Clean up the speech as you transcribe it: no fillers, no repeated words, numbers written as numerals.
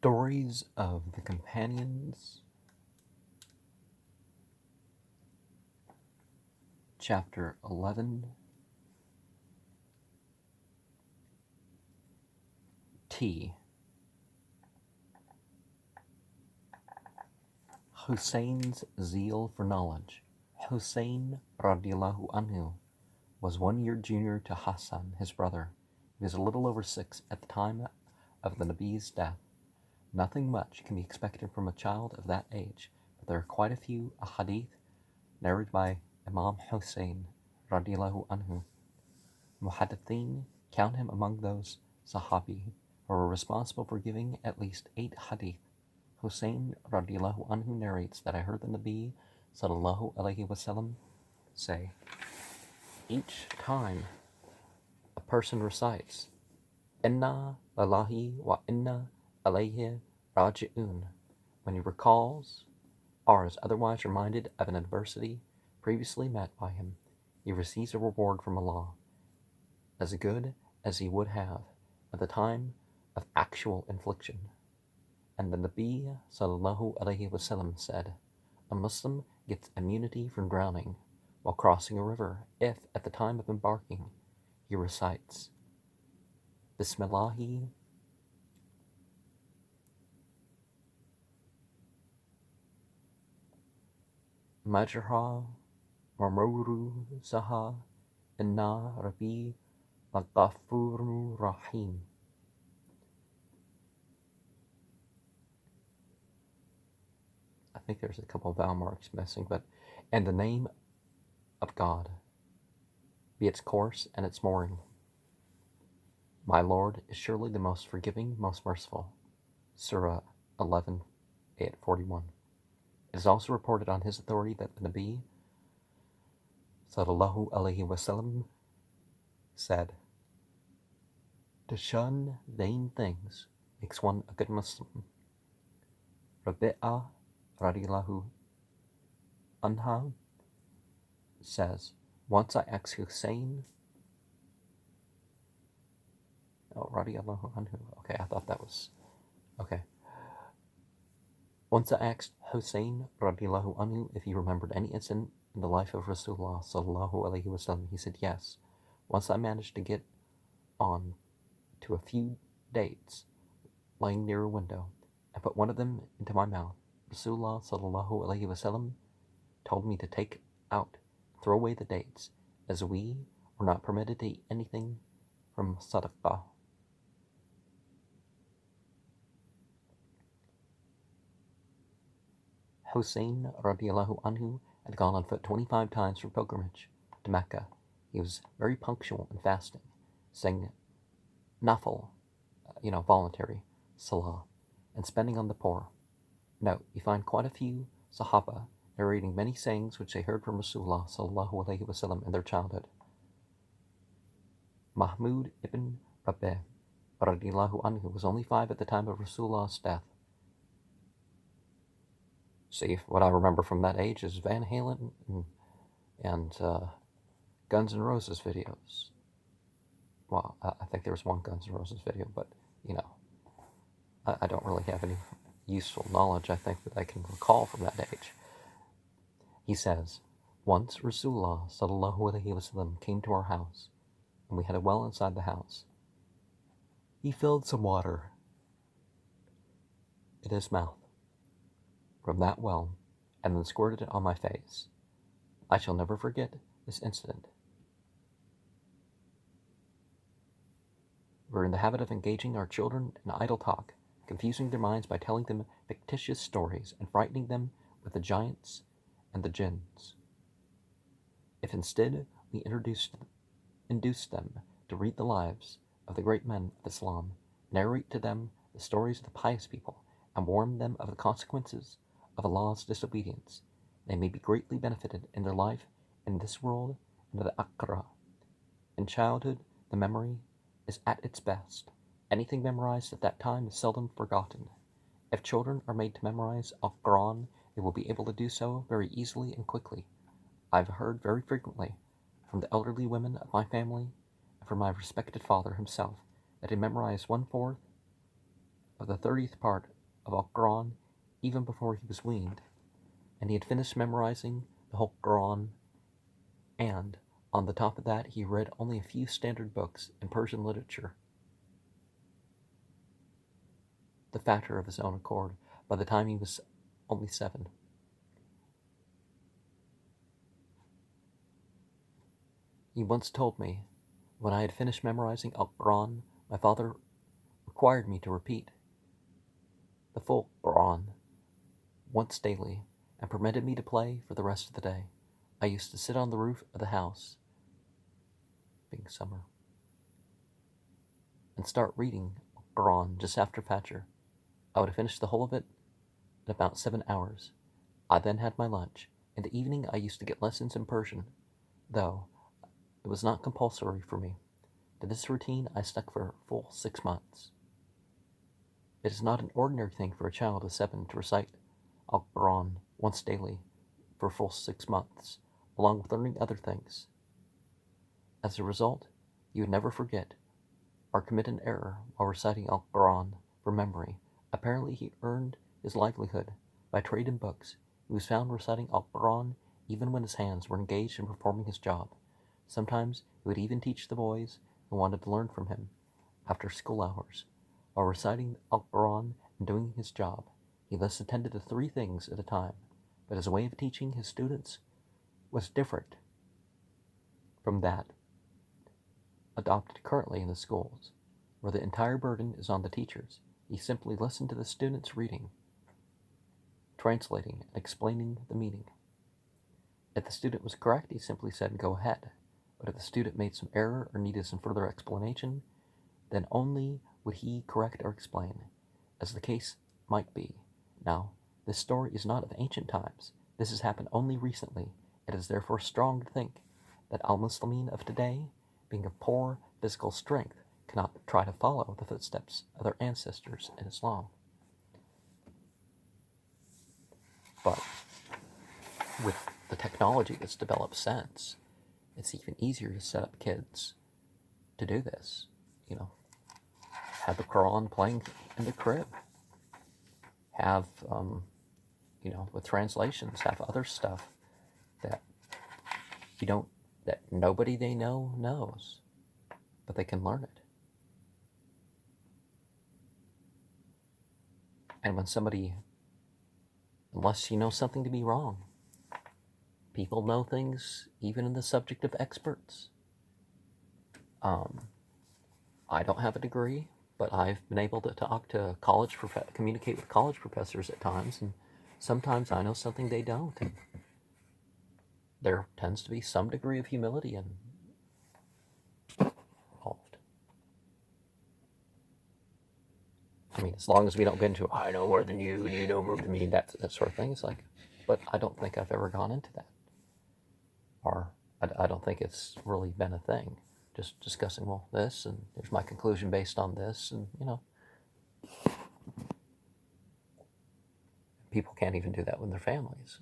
Stories of the Companions, Chapter 11, T. Husayn's zeal for knowledge. Husayn radiallahu anhu was 1 year junior to Hassan, his brother. He was a little over 6 at the time of the Nabi's death. Nothing much can be expected from a child of that age, but there are quite a few ahadith narrated by Imam Husayn radiallahu anhu. Muhaddithin count him among those Sahabi who were responsible for giving at least 8 hadith. Husayn radiallahu anhu narrates that I heard the Nabi sallallahu alayhi wasallam say, each time a person recites, Inna lillahi wa inna alayhi raji'un, when he recalls or is otherwise reminded of an adversity previously met by him, he receives a reward from Allah, as good as he would have at the time of actual infliction. And the Nabi sallallahu alayhi wasallam said, a Muslim gets immunity from drowning while crossing a river if, at the time of embarking, he recites Bismillahi Majraha Marmuru Saha Inna Rabbi Laghafurur Rahim. I think there's a couple of vowel marks missing, but and the name of God be its course and its mooring. My Lord is surely the most forgiving, most merciful. Surah 11, ayat 41. It is also reported on his authority that the Nabi sallallahu alayhi wasallam said, to shun vain things makes one a good Muslim. Rabi'ah radiallahu anha says, once I asked Husayn, radiallahu anhu, okay, I thought that was, okay. Once I asked Husayn radiallahu anhu if he remembered any incident in the life of Rasulullah sallallahu alayhi wasallam. He said yes. Once I managed to get on to a few dates lying near a window and put one of them into my mouth. Rasulullah sallallahu alayhi wasallam told me to take out, throw away the dates, as we were not permitted to eat anything from sadaqah. Husayn radiallahu anhu had gone on foot 25 times for pilgrimage to Mecca. He was very punctual in fasting, saying nafil, voluntary, salah, and spending on the poor. Note, you find quite a few Sahaba narrating many sayings which they heard from Rasulullah sallallahu alayhi wasallam in their childhood. Mahmud ibn Rabi' radiallahu anhu was only 5 at the time of Rasulullah's death. See, what I remember from that age is Van Halen and Guns N' Roses videos. Well, I think there was one Guns N' Roses video, but, I don't really have any useful knowledge, I think, that I can recall from that age. He says, once Rasulullah sallallahu alayhi wasallam came to our house, and we had a well inside the house. He filled some water in his mouth from that well, and then squirted it on my face. I shall never forget this incident. We're in the habit of engaging our children in idle talk, confusing their minds by telling them fictitious stories and frightening them with the giants and the jinns. If instead we induce them to read the lives of the great men of Islam, narrate to them the stories of the pious people, and warn them of the consequences of Allah's disobedience, they may be greatly benefited in their life in this world and the akhirah. In childhood, the memory is at its best. Anything memorized at that time is seldom forgotten. If children are made to memorize Al-Quran, they will be able to do so very easily and quickly. I've heard very frequently from the elderly women of my family and from my respected father himself that he memorized 1/4 of the 30th part of Al-Quran even before he was weaned, and he had finished memorizing the whole Quran, and on the top of that he read only a few standard books in Persian literature, the fatter of his own accord, by the time he was only 7. He once told me, when I had finished memorizing Al-Quran, my father required me to repeat the full Quran once daily, and permitted me to play for the rest of the day. I used to sit on the roof of the house, being summer, and start reading Quran just after Fajr. I would have finished the whole of it in about 7 hours. I then had my lunch. In the evening I used to get lessons in Persian, though it was not compulsory for me. To this routine I stuck for a full 6 months. It is not an ordinary thing for a child of 7 to recite Al-Quran once daily for a full 6 months, along with learning other things. As a result, he would never forget or commit an error while reciting Al-Quran from memory. Apparently he earned his livelihood by trade in books. He was found reciting Al-Quran even when his hands were engaged in performing his job. Sometimes he would even teach the boys who wanted to learn from him after school hours. While reciting Al-Quran and doing his job, he thus attended to 3 things at a time, but his way of teaching his students was different from that adopted currently in the schools, where the entire burden is on the teachers. He simply listened to the students reading, translating, and explaining the meaning. If the student was correct, he simply said, "Go ahead." But if the student made some error or needed some further explanation, then only would he correct or explain, as the case might be. Now, this story is not of ancient times. This has happened only recently. It is therefore strong to think that al-Muslimin of today, being of poor physical strength, cannot try to follow the footsteps of their ancestors in Islam. But with the technology that's developed since, it's even easier to set up kids to do this. Have the Quran playing in the crib. Have, with translations, have other stuff that that nobody they know knows, but they can learn it. And when somebody, unless you know something to be wrong, people know things even in the subject of experts. I don't have a degree, but I've been able to talk to communicate with college professors at times, and sometimes I know something they don't, and there tends to be some degree of humility involved. I mean, as long as we don't get into, I know more than you, and you know more than me, that sort of thing. It's like, but I don't think I've ever gone into that. Or I don't think it's really been a thing. Just discussing, well, this, and here's my conclusion based on this, and, people can't even do that with their families.